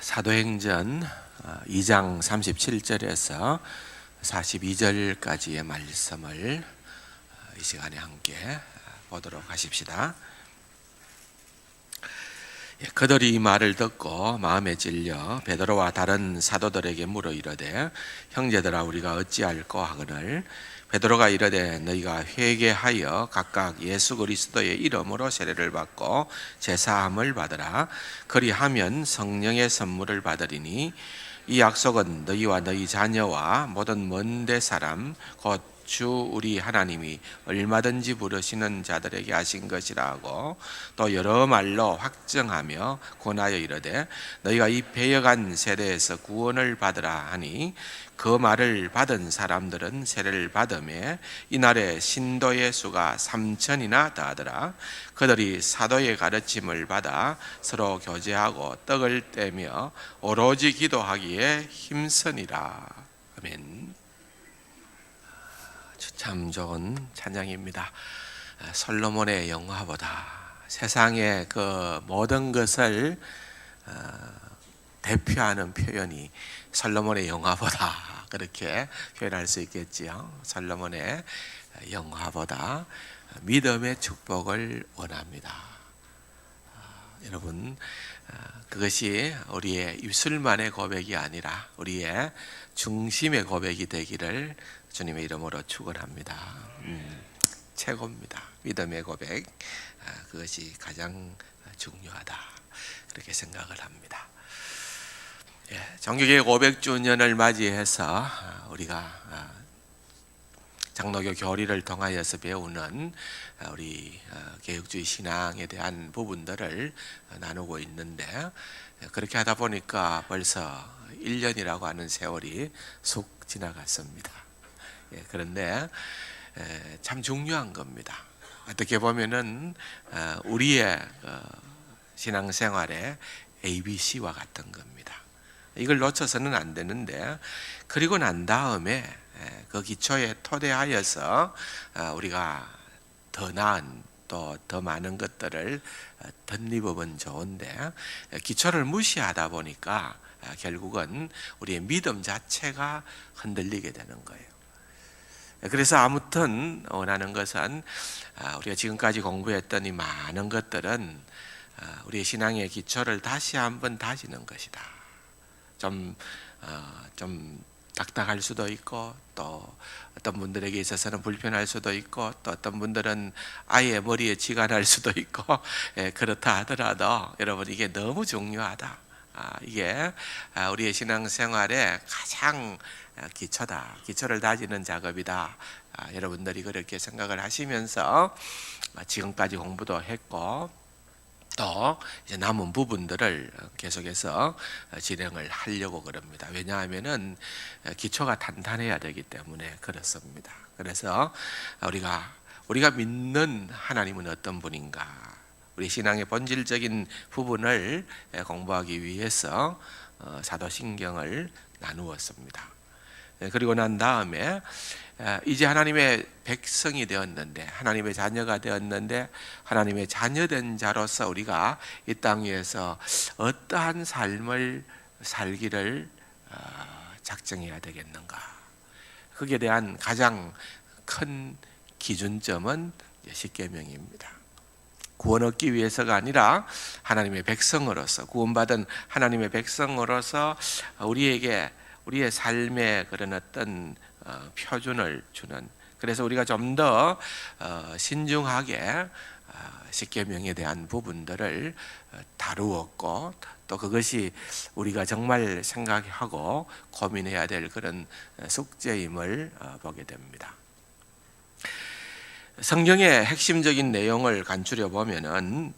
사도행전 2장 37절에서 42절까지의 말씀을 이 시간에 함께 보도록 하십시다. 그들이 이 말을 듣고 마음에 찔려 베드로와 다른 사도들에게 물어 이르되 형제들아 우리가 어찌할꼬 하거늘 베드로가 이르되 너희가 회개하여 각각 예수 그리스도의 이름으로 세례를 받고 제사함을 받으라. 그리하면 성령의 선물을 받으리니 이 약속은 너희와 너희 자녀와 모든 먼데 사람 곧 주 우리 하나님이 얼마든지 부르시는 자들에게 하신 것이라 하고 또 여러 말로 확증하며 권하여 이르되 너희가 이 배역한 세대에서 구원을 받으라 하니 그 말을 받은 사람들은 세례를 받음에 이날에 신도의 수가 3,000이나 더하더라. 그들이 사도의 가르침을 받아 서로 교제하고 떡을 떼며 오로지 기도하기에 힘쓰니라. 아멘. 참 좋은 찬양입니다. 솔로몬의 영화보다 세상의 그 모든 것을 대표하는 표현이 솔로몬의 영화보다 그렇게 표현할 수 있겠지요. 솔로몬의 영화보다 믿음의 축복을 원합니다. 여러분, 그것이 우리의 입술만의 고백이 아니라 우리의 중심의 고백이 되기를 주님의 이름으로 축원합니다. 최고입니다. 믿음의 고백, 그것이 가장 중요하다 그렇게 생각을 합니다. 정교계의 500주년을 맞이해서 우리가 장로교 교리를 통하여서 배우는 우리 개혁주의 신앙에 대한 부분들을 나누고 있는데 그렇게 하다 보니까 벌써 1년이라고 하는 세월이 쑥 지나갔습니다. 그런데 참 중요한 겁니다. 어떻게 보면은 우리의 신앙생활의 ABC와 같은 겁니다. 이걸 놓쳐서는 안 되는데 그리고 난 다음에 그 기초에 토대하여서 우리가 더 나은 또 더 많은 것들을 덧입으면 좋은데 기초를 무시하다 보니까 결국은 우리의 믿음 자체가 흔들리게 되는 거예요. 그래서 아무튼 원하는 것은 우리가 지금까지 공부했던 이 많은 것들은 우리의 신앙의 기초를 다시 한번 다지는 것이다. 좀 딱딱할 수도 있고 또 어떤 분들에게 있어서는 불편할 수도 있고 또 어떤 분들은 아예 머리에 쥐가 날 수도 있고 그렇다 하더라도 여러분 이게 너무 중요하다. 이게 우리의 신앙생활의 가장 기초다. 기초를 다지는 작업이다. 여러분들이 그렇게 생각을 하시면서 지금까지 공부도 했고 또 이제 남은 부분들을 계속해서 진행을 하려고 그럽니다. 왜냐하면은 기초가 탄탄해야 되기 때문에 그렇습니다. 그래서 우리가 믿는 하나님은 어떤 분인가? 우리 신앙의 본질적인 부분을 공부하기 위해서 사도신경을 나누었습니다. 그리고 난 다음에 이제 하나님의 백성이 되었는데 하나님의 자녀가 되었는데 하나님의 자녀된 자로서 우리가 이 땅 위에서 어떠한 삶을 살기를 작정해야 되겠는가? 그에 대한 가장 큰 기준점은 십계명입니다. 구원 얻기 위해서가 아니라 하나님의 백성으로서 구원받은 하나님의 백성으로서 우리에게 우리의 삶의 그런 어떤 표준을 주는 그래서 우리가 좀 더 신중하게 십계명에 대한 부분들을 다루었고 또 그것이 우리가 정말 생각하고 고민해야 될 그런 숙제임을 보게 됩니다. 성경의 핵심적인 내용을 간추려 보면은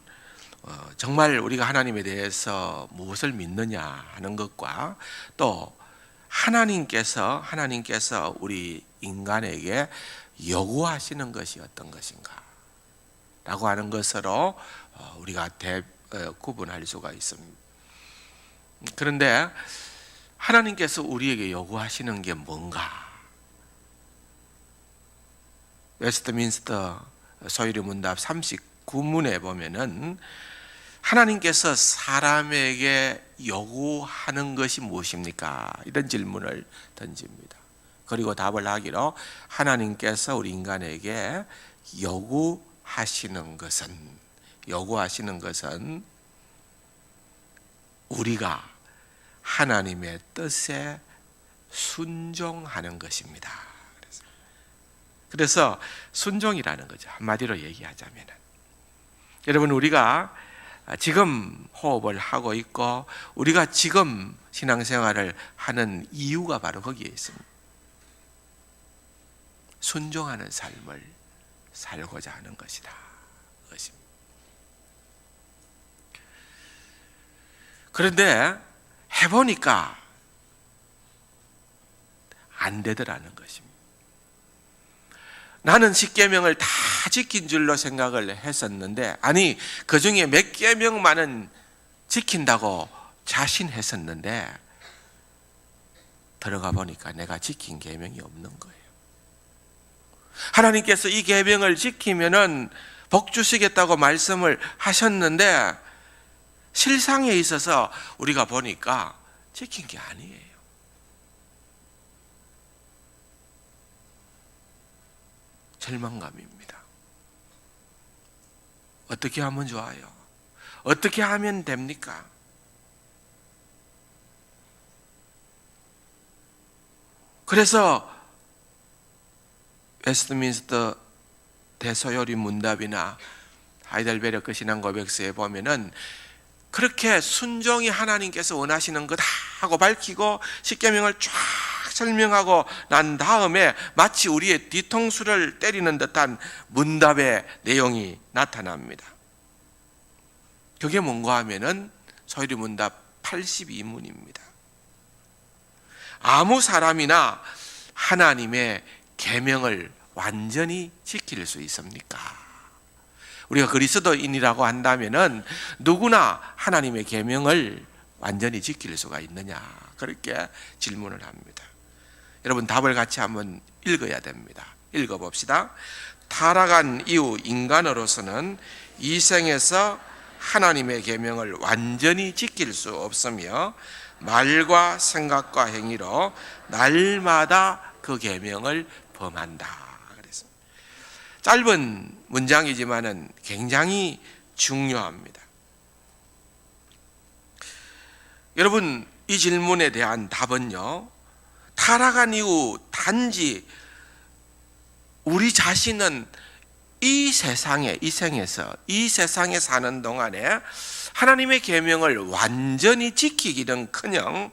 정말 우리가 하나님에 대해서 무엇을 믿느냐 하는 것과 또 하나님께서 우리 인간에게 요구하시는 것이 어떤 것인가 라고 하는 것으로 우리가 구분할 수가 있습니다. 그런데 하나님께서 우리에게 요구하시는 게 뭔가? 웨스트민스터 소유리 문답 39문에 보면은 하나님께서 사람에게 요구하는 것이 무엇입니까? 이런 질문을 던집니다. 그리고 답을 하기로 하나님께서 우리 인간에게 요구하시는 것은 우리가 하나님의 뜻에 순종하는 것입니다. 그래서 순종이라는 거죠. 한마디로 얘기하자면, 여러분, 우리가 지금 호흡을 하고 있고 우리가 지금 신앙생활을 하는 이유가 바로 거기에 있습니다. 순종하는 삶을 살고자 하는 것이다. 그런데 해보니까 안 되더라는 것입니다. 나는 10계명을 다 지킨 줄로 생각을 했었는데, 아니 그 중에 몇 계명만은 지킨다고 자신했었는데 들어가 보니까 내가 지킨 계명이 없는 거예요. 하나님께서 이 계명을 지키면은 복 주시겠다고 말씀을 하셨는데 실상에 있어서 우리가 보니까 지킨 게 아니에요. 절망감입니다. 어떻게 하면 좋아요? 어떻게 하면 됩니까? 그래서 웨스트민스터 대소요리 문답이나 하이델베르크 신앙고백서에 보면은 그렇게 순종이 하나님께서 원하시는 것 하고 밝히고 십계명을 쫙 설명하고 난 다음에 마치 우리의 뒤통수를 때리는 듯한 문답의 내용이 나타납니다. 그게 뭔가 하면은 소요리 문답 82문입니다. 아무 사람이나 하나님의 계명을 완전히 지킬 수 있습니까? 우리가 그리스도인이라고 한다면은 누구나 하나님의 계명을 완전히 지킬 수가 있느냐, 그렇게 질문을 합니다. 여러분, 답을 같이 한번 읽어야 됩니다. 읽어봅시다. 타락한 이후 인간으로서는 이 생에서 하나님의 계명을 완전히 지킬 수 없으며 말과 생각과 행위로 날마다 그 계명을 범한다. 그랬습니다. 짧은 문장이지만은 굉장히 중요합니다. 여러분, 이 질문에 대한 답은요, 타락한 이후 단지 우리 자신은 이 세상에, 이 생에서, 이 세상에 사는 동안에 하나님의 계명을 완전히 지키기는커녕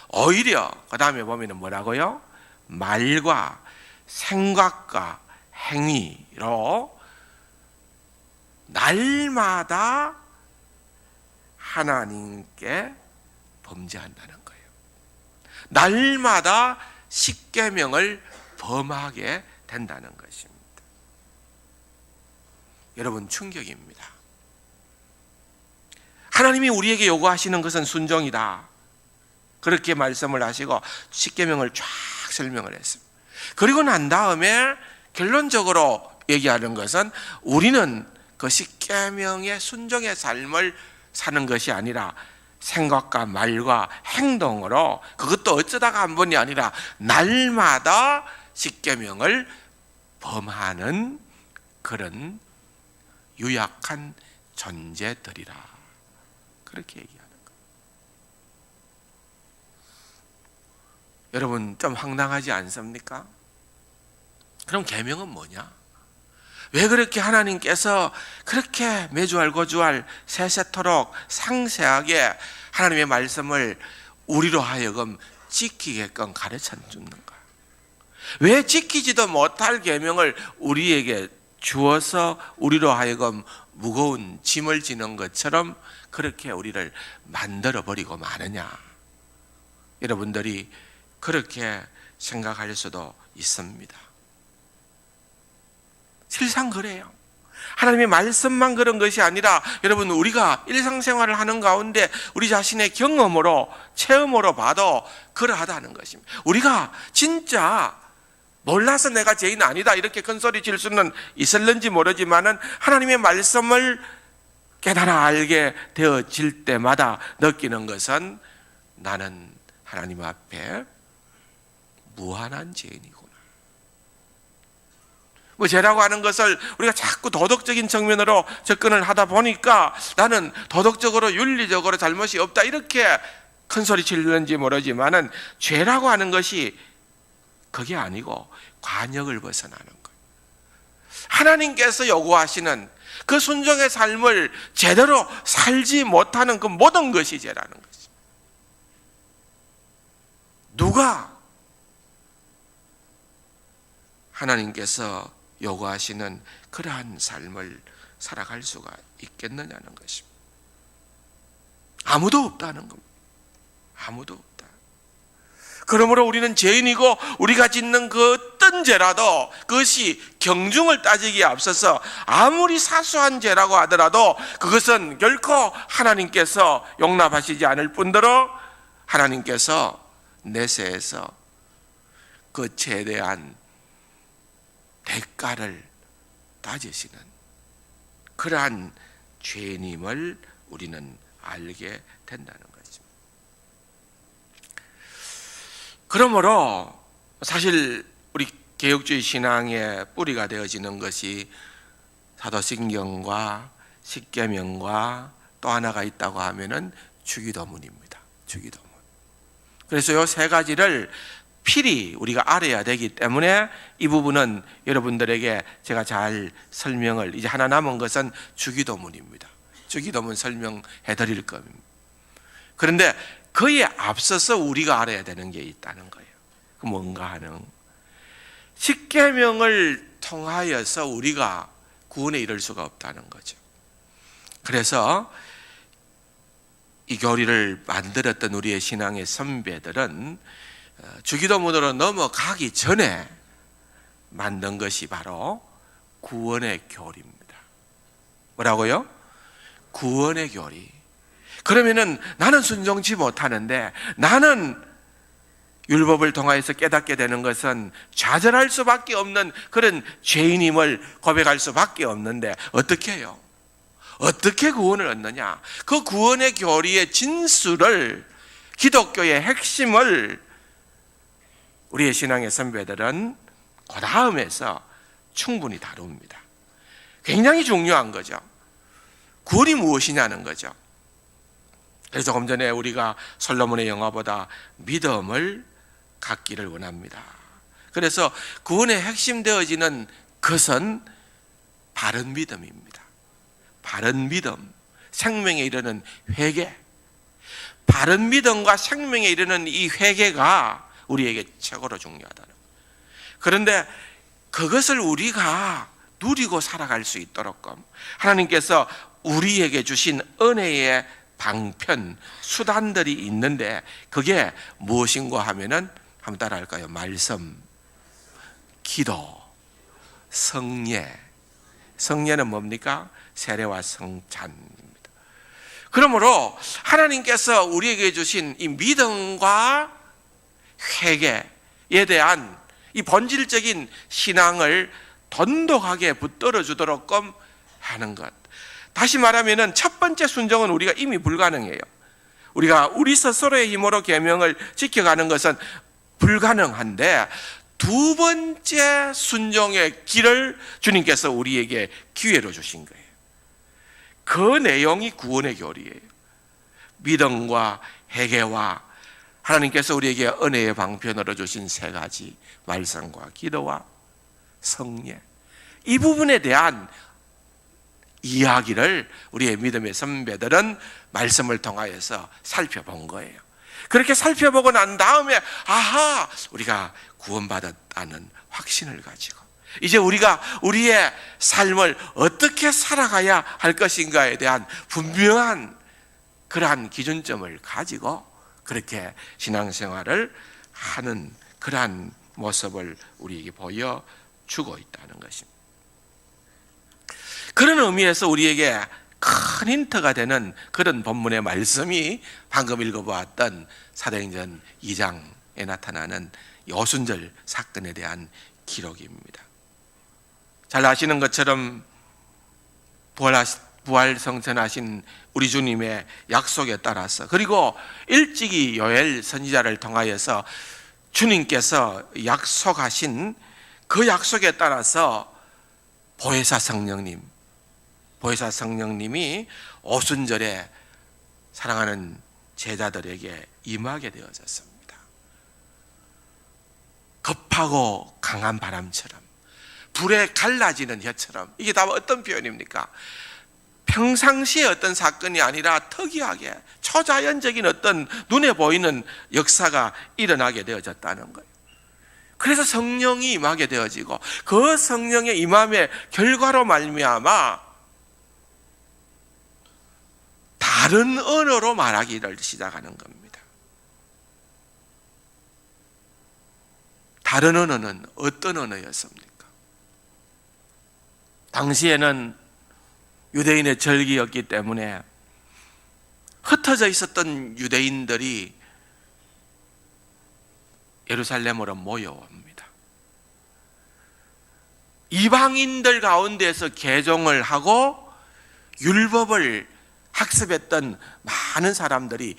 오히려 그 다음에 보면 뭐라고요? 말과 생각과 행위로 날마다 하나님께 범죄한다는 거예요. 날마다 십계명을 범하게 된다는 것입니다. 여러분, 충격입니다. 하나님이 우리에게 요구하시는 것은 순종이다, 그렇게 말씀을 하시고 십계명을 쫙 설명을 했습니다. 그리고 난 다음에 결론적으로 얘기하는 것은 우리는 그 십계명의 순종의 삶을 사는 것이 아니라 생각과 말과 행동으로, 그것도 어쩌다가 한 번이 아니라 날마다 십계명을 범하는 그런 유약한 존재들이라, 그렇게 얘기하는 거예요. 여러분, 좀 황당하지 않습니까? 그럼 계명은 뭐냐? 왜 그렇게 하나님께서 그렇게 매주알 고주알 세세토록 상세하게 하나님의 말씀을 우리로 하여금 지키게끔 가르쳐 주는가? 왜 지키지도 못할 계명을 우리에게 주어서 우리로 하여금 무거운 짐을 지는 것처럼 그렇게 우리를 만들어버리고 마느냐? 여러분들이 그렇게 생각할 수도 있습니다. 실상 그래요. 하나님의 말씀만 그런 것이 아니라 여러분, 우리가 일상생활을 하는 가운데 우리 자신의 경험으로, 체험으로 봐도 그러하다는 것입니다. 우리가 진짜 몰라서 내가 죄인 아니다 이렇게 큰 소리 칠 수는 있을는지 모르지만은 하나님의 말씀을 깨달아 알게 되어질 때마다 느끼는 것은 나는 하나님 앞에 무한한 죄인이구나. 뭐 죄라고 하는 것을 우리가 자꾸 도덕적인 측면으로 접근을 하다 보니까 나는 도덕적으로 윤리적으로 잘못이 없다 이렇게 큰 소리 치는지 모르지만은 죄라고 하는 것이 그게 아니고 관역을 벗어나는 거예요. 하나님께서 요구하시는 그 순종의 삶을 제대로 살지 못하는 그 모든 것이 죄라는 것이. 누가 하나님께서 요구하시는 그러한 삶을 살아갈 수가 있겠느냐는 것입니다. 아무도 없다는 겁니다. 아무도 없다. 그러므로 우리는 죄인이고 우리가 짓는 그 어떤 죄라도 그것이 경중을 따지기에 앞서서 아무리 사소한 죄라고 하더라도 그것은 결코 하나님께서 용납하시지 않을 뿐더러 하나님께서 내세에서 그 죄에 대한 대가를 따지시는 그러한 죄님을 우리는 알게 된다는 것입니다. 그러므로 사실 우리 개혁주의 신앙의 뿌리가 되어지는 것이 사도신경과 십계명과 또 하나가 있다고 하면은 주기도문입니다. 주기도문. 그래서 이 세 가지를 필히 우리가 알아야 되기 때문에 이 부분은 여러분들에게 제가 잘 설명을, 이제 하나 남은 것은 주기도문입니다. 주기도문 설명해 드릴 겁니다. 그런데 그에 앞서서 우리가 알아야 되는 게 있다는 거예요. 그 뭔가 하는 십계명을 통하여서 우리가 구원에 이를 수가 없다는 거죠. 그래서 이 교리를 만들었던 우리의 신앙의 선배들은 주기도문으로 넘어가기 전에 만든 것이 바로 구원의 교리입니다. 뭐라고요? 구원의 교리. 그러면은 나는 순종치 못하는데 나는 율법을 통하여서 깨닫게 되는 것은 좌절할 수밖에 없는 그런 죄인임을 고백할 수밖에 없는데 어떻게 해요? 어떻게 구원을 얻느냐? 그 구원의 교리의 진수를, 기독교의 핵심을 우리의 신앙의 선배들은 그 다음에서 충분히 다룹니다. 굉장히 중요한 거죠. 구원이 무엇이냐는 거죠. 그래서 조금 전에 우리가 솔로몬의 영화보다 믿음을 갖기를 원합니다. 그래서 구원의 핵심 되어지는 것은 바른 믿음입니다. 바른 믿음, 생명에 이르는 회개. 바른 믿음과 생명에 이르는 이 회개가 우리에게 최고로 중요하다는 거예요. 그런데 그것을 우리가 누리고 살아갈 수 있도록 하나님께서 우리에게 주신 은혜의 방편, 수단들이 있는데 그게 무엇인가 하면은 한번 따라 할까요? 말씀, 기도, 성례. 성례는 뭡니까? 세례와 성찬입니다. 그러므로 하나님께서 우리에게 주신 이 믿음과 회개에 대한 이 본질적인 신앙을 돈독하게 붙들어 주도록 하는 것. 다시 말하면 첫 번째 순종은 우리가 이미 불가능해요. 우리가 우리 스스로의 힘으로 계명을 지켜가는 것은 불가능한데 두 번째 순종의 길을 주님께서 우리에게 기회로 주신 거예요. 그 내용이 구원의 교리예요. 믿음과 회개와 하나님께서 우리에게 은혜의 방편으로 주신 세 가지 말씀과 기도와 성례, 이 부분에 대한 이야기를 우리의 믿음의 선배들은 말씀을 통하여서 살펴본 거예요. 그렇게 살펴보고 난 다음에 아하, 우리가 구원받았다는 확신을 가지고 이제 우리가 우리의 삶을 어떻게 살아가야 할 것인가에 대한 분명한 그러한 기준점을 가지고 그렇게 신앙생활을 하는 그러한 모습을 우리에게 보여주고 있다는 것입니다. 그런 의미에서 우리에게 큰 힌트가 되는 그런 본문의 말씀이 방금 읽어보았던 사도행전 2장에 나타나는 오순절 사건에 대한 부활 성천하신 우리 주님의 약속에 따라서, 그리고 일찍이 요엘 선지자를 통하여서 주님께서 약속하신 그 약속에 따라서 보혜사 성령님이 오순절에 사랑하는 제자들에게 임하게 되어졌습니다. 급하고 강한 바람처럼, 불에 갈라지는 혀처럼. 이게 다 어떤 표현입니까? 평상시의 어떤 사건이 아니라 특이하게 초자연적인 어떤 눈에 보이는 역사가 일어나게 되어졌다는 거예요. 그래서 성령이 임하게 되어지고, 그 성령의 임함의 결과로 말미암아 다른 언어로 말하기를 시작하는 겁니다. 다른 언어는 어떤 언어였습니까? 당시에는 유대인의 절기였기 때문에 흩어져 있었던 유대인들이 예루살렘으로 모여옵니다. 이방인들 가운데서 개종을 하고 율법을 학습했던 많은 사람들이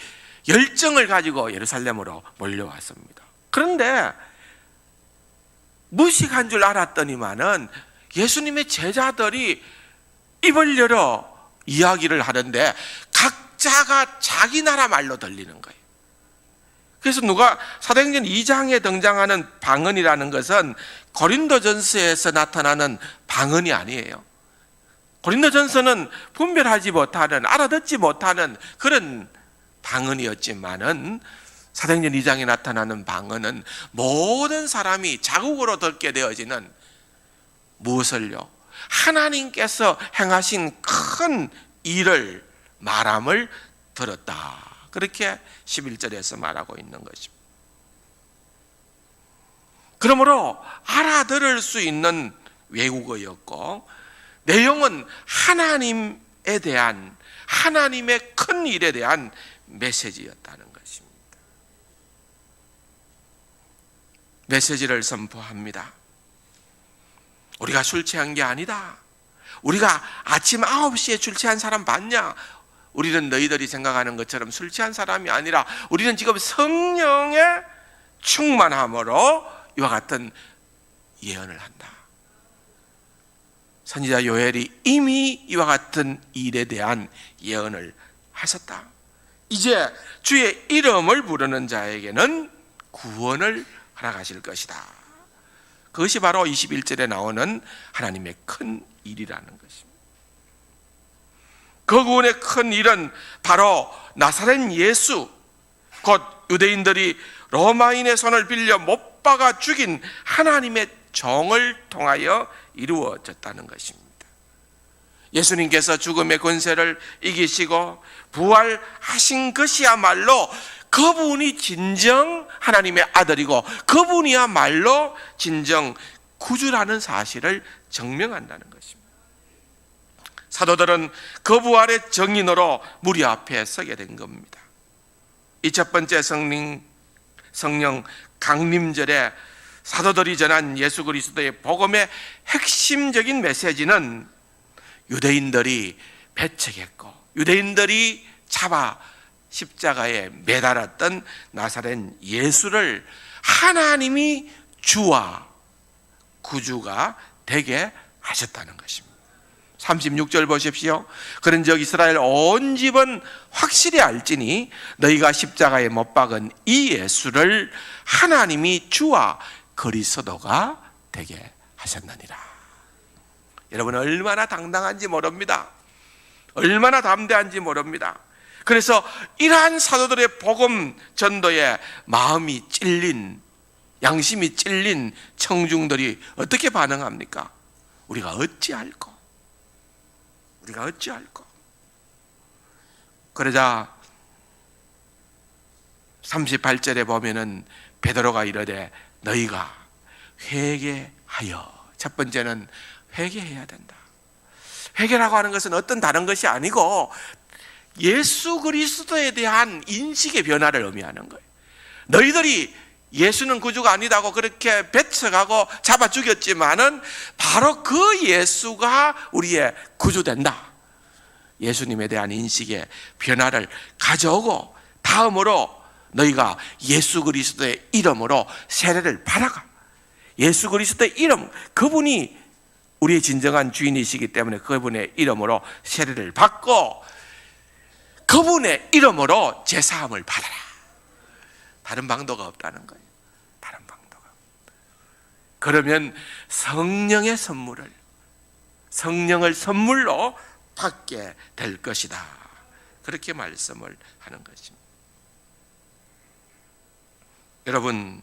열정을 가지고 예루살렘으로 몰려왔습니다. 그런데 무식한 줄 알았더니만은 예수님의 제자들이 입을 열어 이야기를 하는데 각자가 자기 나라 말로 들리는 거예요. 그래서 사도행전 2장에 등장하는 방언이라는 것은 고린도전서에서 나타나는 방언이 아니에요. 고린도전서는 분별하지 못하는, 알아듣지 못하는 그런 방언이었지만은 사도행전 2장에 나타나는 방언은 모든 사람이 자국으로 듣게 되어지는, 무엇을요? 하나님께서 행하신 큰 일을, 말함을 들었다. 그렇게 11절에서 말하고 있는 것입니다. 그러므로 알아들을 수 있는 외국어였고, 내용은 하나님에 대한, 하나님의 큰 일에 대한 메시지였다는 것입니다. 메시지를 선포합니다. 우리가 술 취한 게 아니다. 우리가 아침 9시에 술 취한 사람 봤냐? 우리는 너희들이 생각하는 것처럼 술 취한 사람이 아니라 우리는 지금 성령의 충만함으로 이와 같은 예언을 한다. 선지자 요엘이 이미 이와 같은 일에 대한 예언을 하셨다. 이제 주의 이름을 부르는 자에게는 구원을 허락하실 것이다. 그것이 바로 21절에 나오는 하나님의 큰 일이라는 것입니다. 그 구원의 큰 일은 바로 나사렛 예수, 곧 유대인들이 로마인의 손을 빌려 못 박아 죽인 하나님의 종을 통하여 이루어졌다는 것입니다. 예수님께서 죽음의 권세를 이기시고 부활하신 것이야말로 그분이 진정 하나님의 아들이고 그분이야말로 진정 구주라는 사실을 증명한다는 것입니다. 사도들은 그 부활의 증인으로 무리 앞에 서게 된 겁니다. 이 첫 번째 성령 강림절에 사도들이 전한 예수 그리스도의 복음의 핵심적인 메시지는 유대인들이 배척했고 유대인들이 잡아 십자가에 매달았던 나사렛 예수를 하나님이 주와 구주가 되게 하셨다는 것입니다. 36절 보십시오. 그런즉 이스라엘 온 집은 확실히 알지니 너희가 십자가에 못 박은 이 예수를 하나님이 주와 그리스도가 되게 하셨느니라. 여러분 얼마나 당당한지 모릅니다. 얼마나 담대한지 모릅니다. 그래서 이러한 사도들의 복음 전도에 마음이 찔린, 양심이 찔린 청중들이 어떻게 반응합니까? 우리가 어찌할꼬? 우리가 어찌할꼬? 그러자 38절에 보면은 베드로가 이르되 너희가 회개하여. 첫 번째는 회개해야 된다. 회개라고 하는 것은 어떤 다른 것이 아니고 예수 그리스도에 대한 인식의 변화를 의미하는 거예요. 너희들이 예수는 구주가 아니다고 그렇게 배척하고 잡아 죽였지만은 바로 그 예수가 우리의 구주된다. 예수님에 대한 인식의 변화를 가져오고 다음으로 너희가 예수 그리스도의 이름으로 세례를 받아가. 예수 그리스도의 이름, 그분이 우리의 진정한 주인이시기 때문에 그분의 이름으로 세례를 받고 그분의 이름으로 제사함을 받아라. 다른 방도가 없다는 거예요. 다른 방도가. 그러면 성령의 선물을, 성령을 선물로 받게 될 것이다. 그렇게 말씀을 하는 것입니다. 여러분,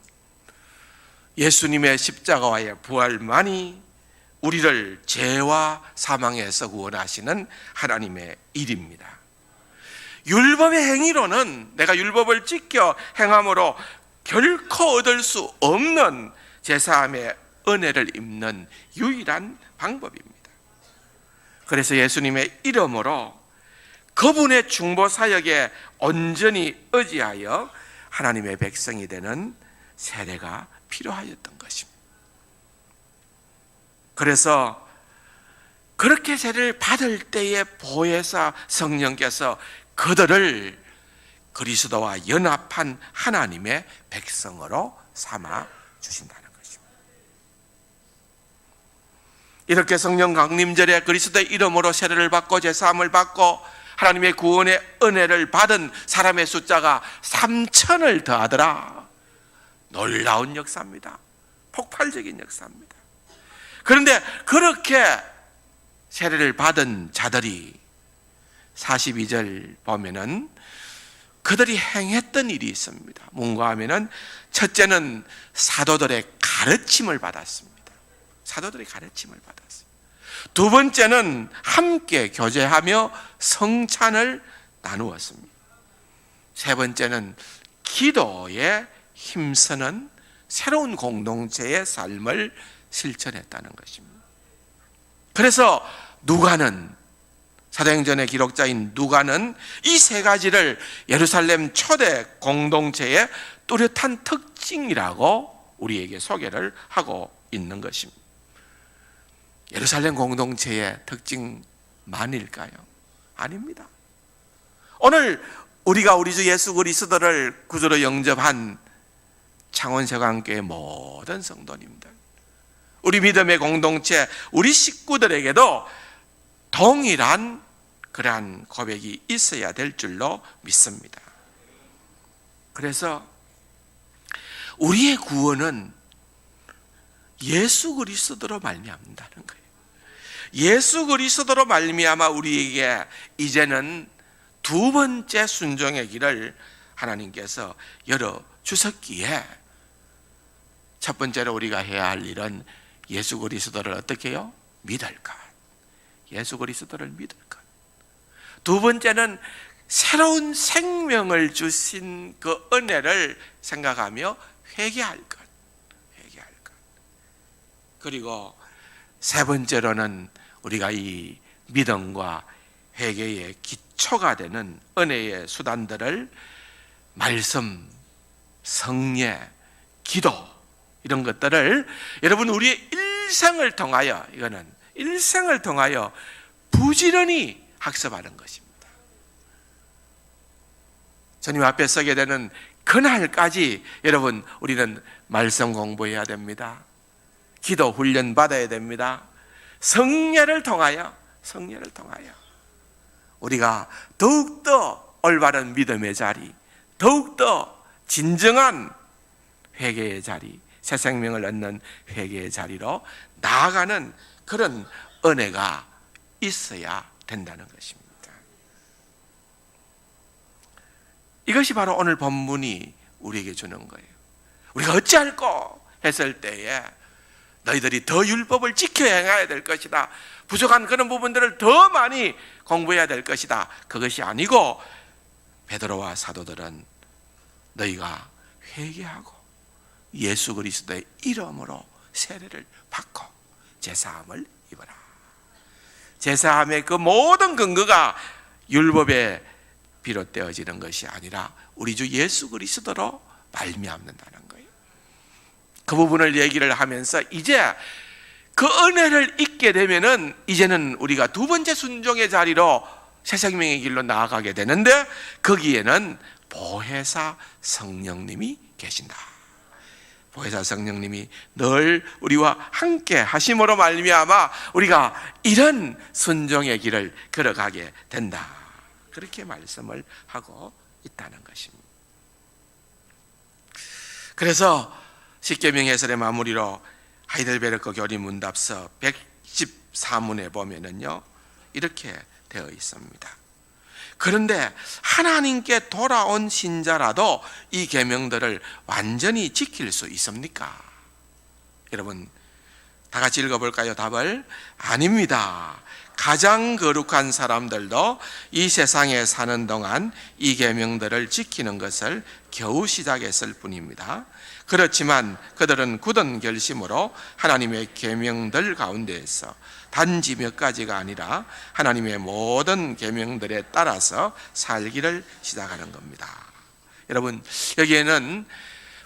예수님의 십자가와의 부활만이 우리를 죄와 사망에서 구원하시는 하나님의 일입니다. 율법의 행위로는, 내가 율법을 지켜 행함으로 결코 얻을 수 없는 제사함의 은혜를 입는 유일한 방법입니다. 그래서 예수님의 이름으로 그분의 중보 사역에 온전히 의지하여 하나님의 백성이 되는 세례가 필요하였던 것입니다. 그래서 그렇게 세례를 받을 때에 보혜사 성령께서 그들을 그리스도와 연합한 하나님의 백성으로 삼아 주신다는 것입니다. 이렇게 성령 강림절에 그리스도의 이름으로 세례를 받고 제사함을 받고 하나님의 구원의 은혜를 받은 사람의 숫자가 3,000을 더하더라. 놀라운 역사입니다. 폭발적인 역사입니다. 그런데 그렇게 세례를 받은 자들이 42절 보면은 그들이 행했던 일이 있습니다. 뭔가 하면은 첫째는 사도들의 가르침을 받았습니다. 사도들의 가르침을 받았습니다. 두 번째는 함께 교제하며 성찬을 나누었습니다. 세 번째는 기도에 힘쓰는 새로운 공동체의 삶을 실천했다는 것입니다. 그래서 누가는, 사도행전의 기록자인 누가는 이 세 가지를 예루살렘 초대 공동체의 뚜렷한 특징이라고 우리에게 소개를 하고 있는 것입니다. 예루살렘 공동체의 특징만일까요? 아닙니다. 오늘 우리가 우리 주 예수 그리스도를 구주로 영접한 창원세관교회 모든 성도님들, 우리 믿음의 공동체, 우리 식구들에게도 동일한 그러한 고백이 있어야 될 줄로 믿습니다. 그래서 우리의 구원은 예수 그리스도로 말미암는다는 거예요. 예수 그리스도로 말미암아 우리에게 이제는 두 번째 순종의 길을 하나님께서 열어 주셨기에 첫 번째로 우리가 해야 할 일은 예수 그리스도를 어떻게 해요? 믿을 것. 예수 그리스도를 믿을 것. 두 번째는 새로운 생명을 주신 그 은혜를 생각하며 회개할 것. 회개할 것. 그리고 세 번째로는 우리가 이 믿음과 회개의 기초가 되는 은혜의 수단들을 말씀, 성례, 기도, 이런 것들을 여러분 우리의 일생을 통하여, 이거는 일생을 통하여 부지런히 학습하는 것입니다. 주님 앞에 서게 되는 그날까지 여러분 우리는 말씀 공부해야 됩니다. 기도 훈련 받아야 됩니다. 성례를 통하여 우리가 더욱더 올바른 믿음의 자리, 더욱더 진정한 회개의 자리, 새 생명을 얻는 회개의 자리로 나아가는 그런 은혜가 있어야 된다는 것입니다. 이것이 바로 오늘 본문이 우리에게 주는 거예요. 우리가 어찌할꼬 했을 때에 너희들이 더 율법을 지켜 행해야 될 것이다. 부족한 그런 부분들을 더 많이 공부해야 될 것이다. 그것이 아니고 베드로와 사도들은 너희가 회개하고 예수 그리스도의 이름으로 세례를 받고 제사함을 입어라. 제사함의 그 모든 근거가 율법에 비롯되어지는 것이 아니라 우리 주 예수 그리스도로 말미암는다는 거예요. 그 부분을 얘기를 하면서 이제 그 은혜를 잊게 되면은 이제는 우리가 두 번째 순종의 자리로 새 생명의 길로 나아가게 되는데 거기에는 보혜사 성령님이 계신다. 보혜사 성령님이 늘 우리와 함께 하심으로 말미암아 우리가 이런 순종의 길을 걸어가게 된다. 그렇게 말씀을 하고 있다는 것입니다. 그래서 십계명 해설의 마무리로 하이델베르크 교리 문답서 114문에 보면은요 이렇게 되어 있습니다. 그런데 하나님께 돌아온 신자라도 이 계명들을 완전히 지킬 수 있습니까? 여러분 다 같이 읽어볼까요? 답을 아닙니다. 가장 거룩한 사람들도 이 세상에 사는 동안 이 계명들을 지키는 것을 겨우 시작했을 뿐입니다. 그렇지만 그들은 굳은 결심으로 하나님의 계명들 가운데에서 단지 몇 가지가 아니라 하나님의 모든 계명들에 따라서 살기를 시작하는 겁니다. 여러분 여기에는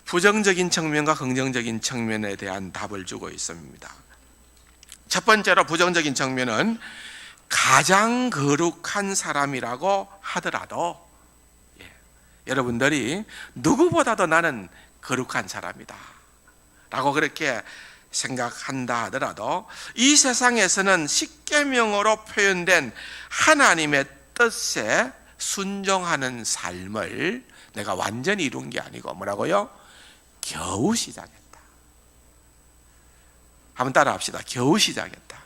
부정적인 측면과 긍정적인 측면에 대한 답을 주고 있습니다. 첫 번째로 부정적인 측면은 가장 거룩한 사람이라고 하더라도 여러분들이 누구보다도 나는 거룩한 사람이다 라고 그렇게 생각한다 하더라도 이 세상에서는 십계명으로 표현된 하나님의 뜻에 순종하는 삶을 내가 완전히 이룬 게 아니고 뭐라고요? 겨우 시작했다. 한번 따라 합시다. 겨우 시작했다.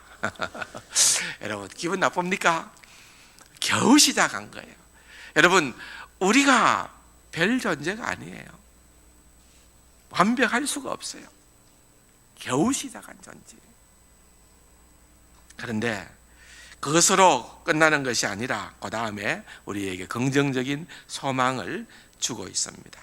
여러분 기분 나쁩니까? 겨우 시작한 거예요. 여러분 우리가 별 존재가 아니에요. 완벽할 수가 없어요. 겨우 시작한 존재. 그런데 그것으로 끝나는 것이 아니라 그 다음에 우리에게 긍정적인 소망을 주고 있습니다.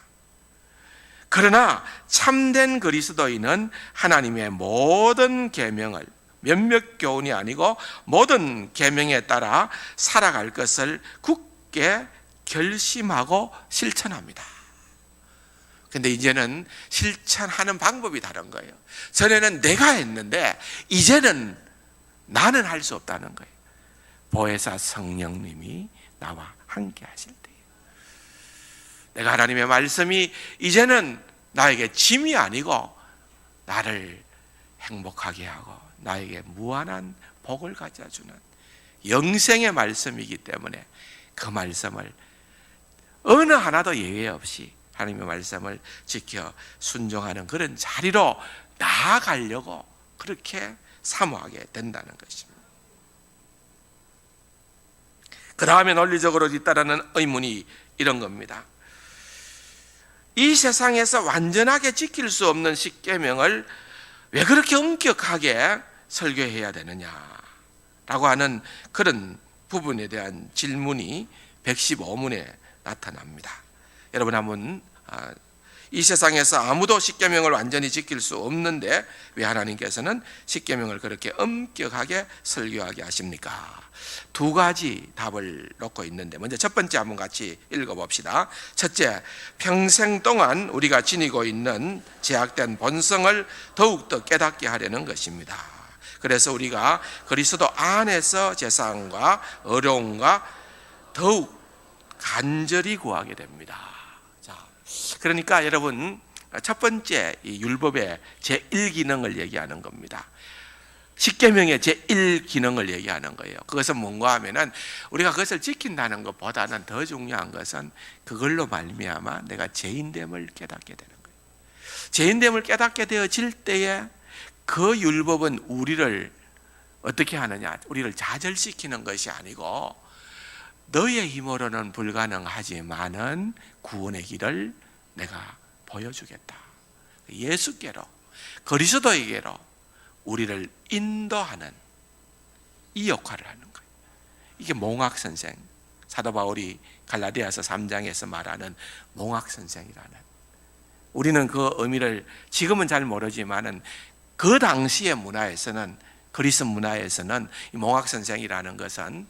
그러나 참된 그리스도인은 하나님의 모든 계명을 몇몇 교훈이 아니고 모든 계명에 따라 살아갈 것을 굳게 결심하고 실천합니다. 근데 이제는 실천하는 방법이 다른 거예요. 전에는 내가 했는데 이제는 나는 할 수 없다는 거예요. 보혜사 성령님이 나와 함께 하실 때예요. 내가 하나님의 말씀이 이제는 나에게 짐이 아니고 나를 행복하게 하고 나에게 무한한 복을 가져주는 영생의 말씀이기 때문에 그 말씀을 어느 하나도 예외 없이 하나님의 말씀을 지켜 순종하는 그런 자리로 나아가려고 그렇게 사모하게 된다는 것입니다. 그 다음에 논리적으로 뒤따르는 의문이 이런 겁니다. 이 세상에서 완전하게 지킬 수 없는 십계명을 왜 그렇게 엄격하게 설교해야 되느냐라고 하는 그런 부분에 대한 질문이 115문에 나타납니다. 여러분 한번 이 세상에서 아무도 십계명을 완전히 지킬 수 없는데 왜 하나님께서는 십계명을 그렇게 엄격하게 설교하게 하십니까? 두 가지 답을 놓고 있는데 먼저 첫 번째 한번 같이 읽어봅시다. 첫째, 평생 동안 우리가 지니고 있는 제약된 본성을 더욱더 깨닫게 하려는 것입니다. 그래서 우리가 그리스도 안에서 제사함과 어려움과 더욱 간절히 구하게 됩니다. 자, 그러니까 여러분 첫 번째 이 율법의 제1기능을 얘기하는 겁니다. 십계명의 제1기능을 얘기하는 거예요. 그것은 뭔가 하면은 우리가 그것을 지킨다는 것보다는 더 중요한 것은 그걸로 말미암아 내가 죄인됨을 깨닫게 되는 거예요. 죄인됨을 깨닫게 되어질 때에 그 율법은 우리를 어떻게 하느냐? 우리를 좌절시키는 것이 아니고 너의 힘으로는 불가능하지만은 구원의 길을 내가 보여주겠다. 예수께로 그리스도에게로 우리를 인도하는 이 역할을 하는 거예요. 이게 몽학선생, 사도 바울이 갈라디아서 3장에서 말하는 몽학선생이라는, 우리는 그 의미를 지금은 잘 모르지만은 그 당시의 문화에서는, 그리스 문화에서는 이 몽학선생이라는 것은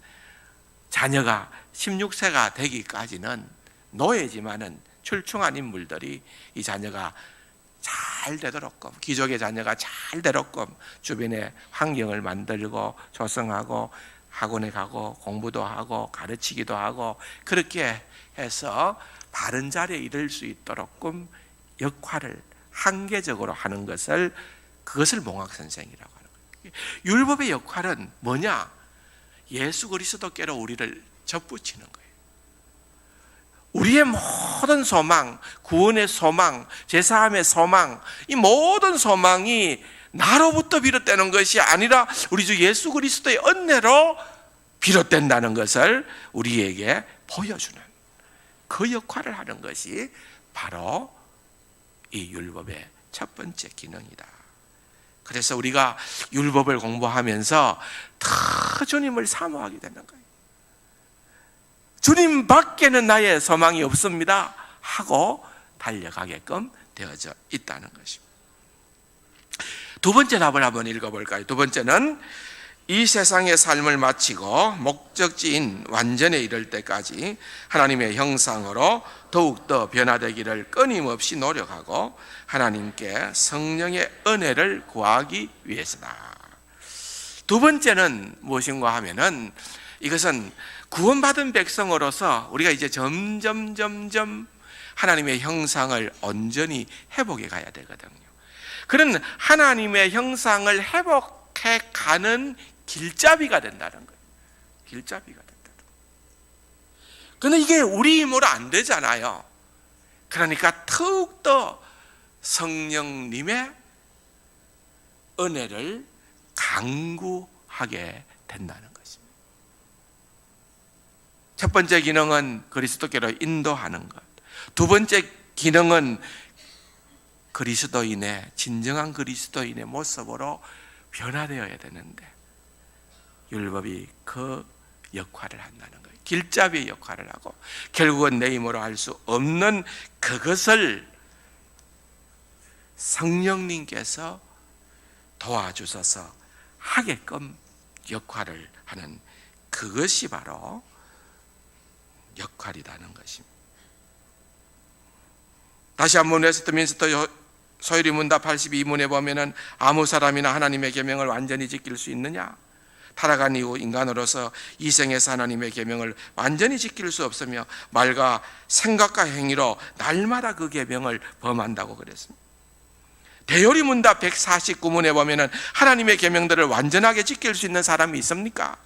자녀가 16세가 되기까지는 노예지만은 출중한 인물들이 이 자녀가 잘 되도록끔, 귀족의 자녀가 잘 되도록끔 주변에 환경을 만들고 조성하고 학원에 가고 공부도 하고 가르치기도 하고 그렇게 해서 바른 자리에 이를 수 있도록 역할을 한계적으로 하는 그것을 몽학선생이라고 하는 거예요. 율법의 역할은 뭐냐? 예수 그리스도께로 우리를 접붙이는 거예요. 우리의 모든 소망, 구원의 소망, 제사함의 소망, 이 모든 소망이 나로부터 비롯되는 것이 아니라 우리 주 예수 그리스도의 은혜로 비롯된다는 것을 우리에게 보여주는 그 역할을 하는 것이 바로 이 율법의 첫 번째 기능이다. 그래서 우리가 율법을 공부하면서 더 주님을 사모하게 되는 거예요. 주님 밖에는 나의 소망이 없습니다 하고 달려가게끔 되어져 있다는 것입니다. 두 번째 답을 한번 읽어볼까요? 두 번째는 이 세상의 삶을 마치고 목적지인 완전에 이를 때까지 하나님의 형상으로 더욱더 변화되기를 끊임없이 노력하고 하나님께 성령의 은혜를 구하기 위해서다. 두 번째는 무엇인가 하면은 이것은 구원받은 백성으로서 우리가 이제 점점 하나님의 형상을 온전히 회복해 가야 되거든요. 그런 하나님의 형상을 회복해 가는 길잡이가 된다는 거예요. 길잡이가 된다는 거예요. 그런데 이게 우리 힘으로 안 되잖아요. 그러니까 더욱더 성령님의 은혜를 강구하게 된다는 것입니다. 첫 번째 기능은 그리스도께로 인도하는 것. 두 번째 기능은 그리스도인의 진정한 그리스도인의 모습으로 변화되어야 되는데 율법이 그 역할을 한다는 거예요. 길잡이의 역할을 하고 결국은 내 힘으로 할 수 없는 그것을 성령님께서 도와주셔서 하게끔 역할을 하는 그것이 바로 역할이라는 것입니다. 다시 한번 웨스트민스터 소요리 문답 82문에 보면은 아무 사람이나 하나님의 계명을 완전히 지킬 수 있느냐? 타락한 이후 인간으로서 이 생에서 하나님의 계명을 완전히 지킬 수 없으며 말과 생각과 행위로 날마다 그 계명을 범한다고 그랬습니다. 대요리 문답 149문에 보면은 하나님의 계명들을 완전하게 지킬 수 있는 사람이 있습니까?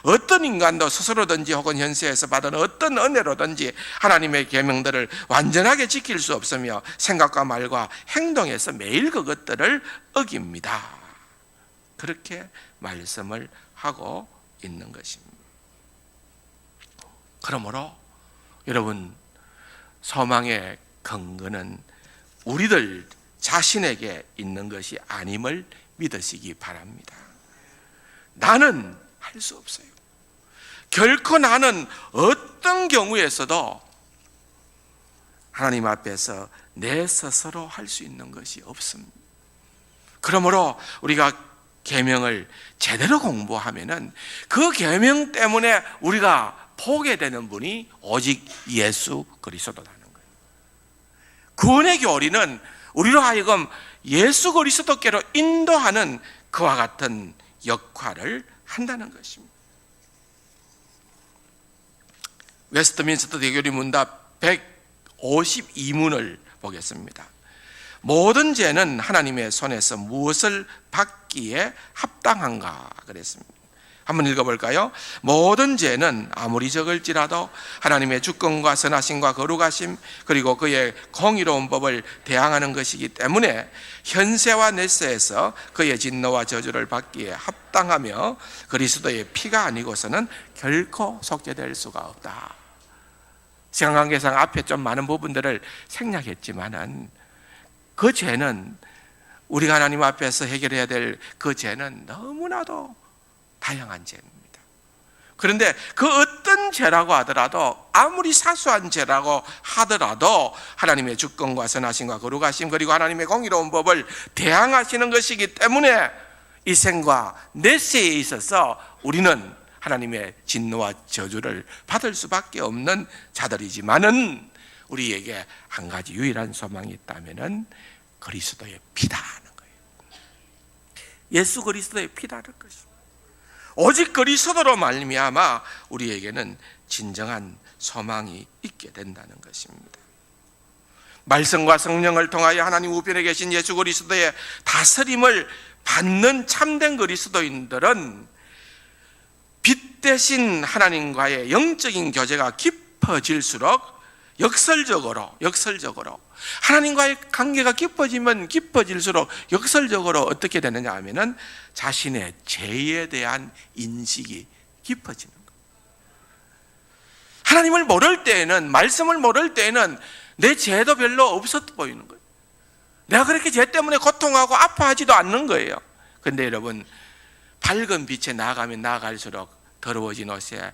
어떤 인간도 스스로든지 혹은 현세에서 받은 어떤 은혜로든지 하나님의 계명들을 완전하게 지킬 수 없으며 생각과 말과 행동에서 매일 그것들을 어깁니다. 그렇게 말씀을 하고 있는 것입니다. 그러므로 여러분, 소망의 근거는 우리들 자신에게 있는 것이 아님을 믿으시기 바랍니다. 나는 할 수 없어요. 결코 나는 어떤 경우에서도 하나님 앞에서 내 스스로 할 수 있는 것이 없습니다. 그러므로 우리가 계명을 제대로 공부하면은 그 계명 때문에 우리가 보게 되는 분이 오직 예수 그리스도라는 거예요. 구원의 교리는 우리로 하여금 예수 그리스도께로 인도하는 그와 같은 역할을 한다는 것입니다. 웨스트민스터 대교리 문답 152문을 보겠습니다. 모든 죄는 하나님의 손에서 무엇을 받기에 합당한가 그랬습니다. 한번 읽어볼까요? 모든 죄는 아무리 적을지라도 하나님의 주권과 선하심과 거룩하심 그리고 그의 공의로운 법을 대항하는 것이기 때문에 현세와 넷세에서 그의 진노와 저주를 받기에 합당하며 그리스도의 피가 아니고서는 결코 속죄될 수가 없다. 시간 관계상 앞에 좀 많은 부분들을 생략했지만은 그 죄는 우리가 하나님 앞에서 해결해야 될 그 죄는 너무나도 다양한 죄입니다. 그런데 그 어떤 죄라고 하더라도 아무리 사소한 죄라고 하더라도 하나님의 주권과 선하심과 거룩하심 그리고 하나님의 공의로운 법을 대항하시는 것이기 때문에 이 생과 넷세에 있어서 우리는 하나님의 진노와 저주를 받을 수밖에 없는 자들이지만은 우리에게 한 가지 유일한 소망이 있다면은 그리스도의 피다 하는 거예요. 예수 그리스도의 피다는 것입니다. 오직 그리스도로 말미암아 우리에게는 진정한 소망이 있게 된다는 것입니다. 말씀과 성령을 통하여 하나님 우편에 계신 예수 그리스도의 다스림을 받는 참된 그리스도인들은 빛 대신 하나님과의 영적인 교제가 깊어질수록 역설적으로 하나님과의 관계가 깊어질수록 역설적으로 어떻게 되느냐 하면은 자신의 죄에 대한 인식이 깊어지는 거예요. 하나님을 모를 때에는, 말씀을 모를 때에는 내 죄도 별로 없어 보이는 거예요. 내가 그렇게 죄 때문에 고통하고 아파하지도 않는 거예요. 근데 여러분, 밝은 빛에 나아가면 나아갈수록 더러워진 옷에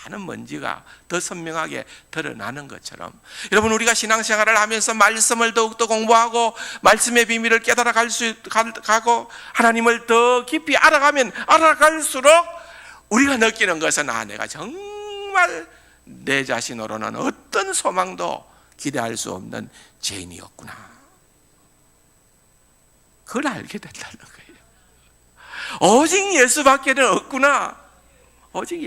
많은 먼지가 더 선명하게 드러나는 것처럼, 여러분, 우리가 신앙생활을 하면서 말씀을 더욱더 공부하고 말씀의 비밀을 깨달아 가고 하나님을 더 깊이 알아가면 알아갈수록 우리가 느끼는 것은 내가 정말 내 자신으로는 어떤 소망도 기대할 수 없는 죄인이었구나. 그걸 알게 된다는 거예요. 오직 예수밖에는 없구나. 오직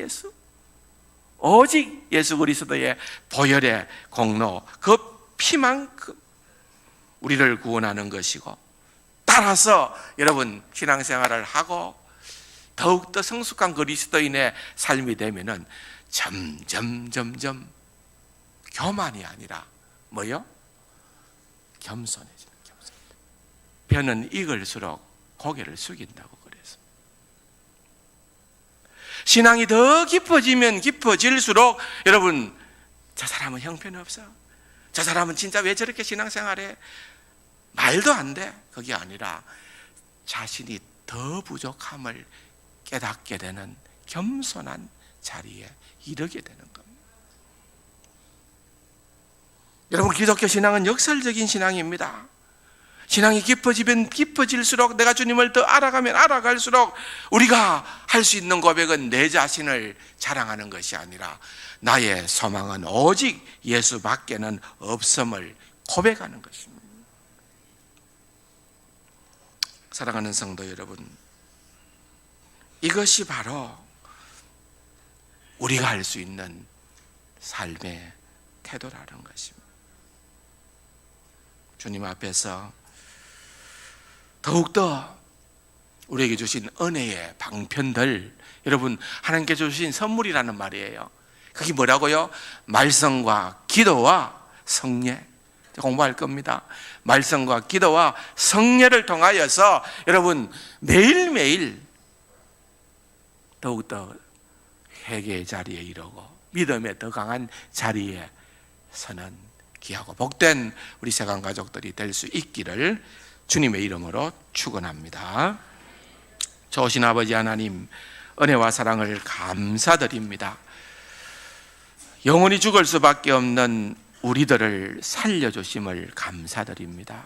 예수 그리스도의 보혈의 공로, 그 피만큼 우리를 구원하는 것이고, 따라서 여러분 신앙생활을 하고 더욱더 성숙한 그리스도인의 삶이 되면은 점점 교만이 아니라 뭐요? 겸손해지는. 벼는 익을수록 고개를 숙인다고 그래서, 신앙이 더 깊어지면 깊어질수록 여러분, 저 사람은 형편없어, 저 사람은 진짜 왜 저렇게 신앙생활해, 말도 안 돼, 그게 아니라 자신이 더 부족함을 깨닫게 되는 겸손한 자리에 이르게 되는 겁니다. 여러분, 기독교 신앙은 역설적인 신앙입니다. 신앙이 깊어지면 깊어질수록, 내가 주님을 더 알아가면 알아갈수록 우리가 할 수 있는 고백은 내 자신을 자랑하는 것이 아니라 나의 소망은 오직 예수밖에는 없음을 고백하는 것입니다. 사랑하는 성도 여러분, 이것이 바로 우리가 할 수 있는 삶의 태도라는 것입니다. 주님 앞에서 더욱더 우리에게 주신 은혜의 방편들, 여러분, 하나님께 주신 선물이라는 말이에요. 그게 뭐라고요? 말씀과 기도와 성례. 공부할 겁니다. 말씀과 기도와 성례를 통하여서 여러분 매일매일 더욱더 회개의 자리에 이르고 믿음의 더 강한 자리에 서는 귀하고 복된 우리 세관 가족들이 될 수 있기를 주님의 이름으로 축원합니다. 좋으신 아버지 하나님, 은혜와 사랑을 감사드립니다. 영원히 죽을 수밖에 없는 우리들을 살려주심을 감사드립니다.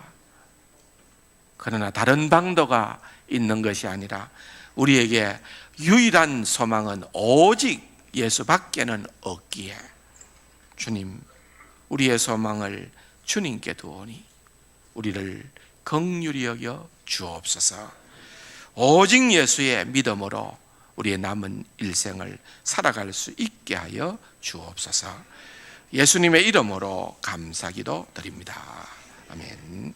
그러나 다른 방도가 있는 것이 아니라 우리에게 유일한 소망은 오직 예수밖에는 없기에 주님, 우리의 소망을 주님께 두오니 우리를 긍휼히 여겨 주옵소서. 오직 예수의 믿음으로 우리의 남은 일생을 살아갈 수 있게 하여 주옵소서. 예수님의 이름으로 감사기도 드립니다. 아멘.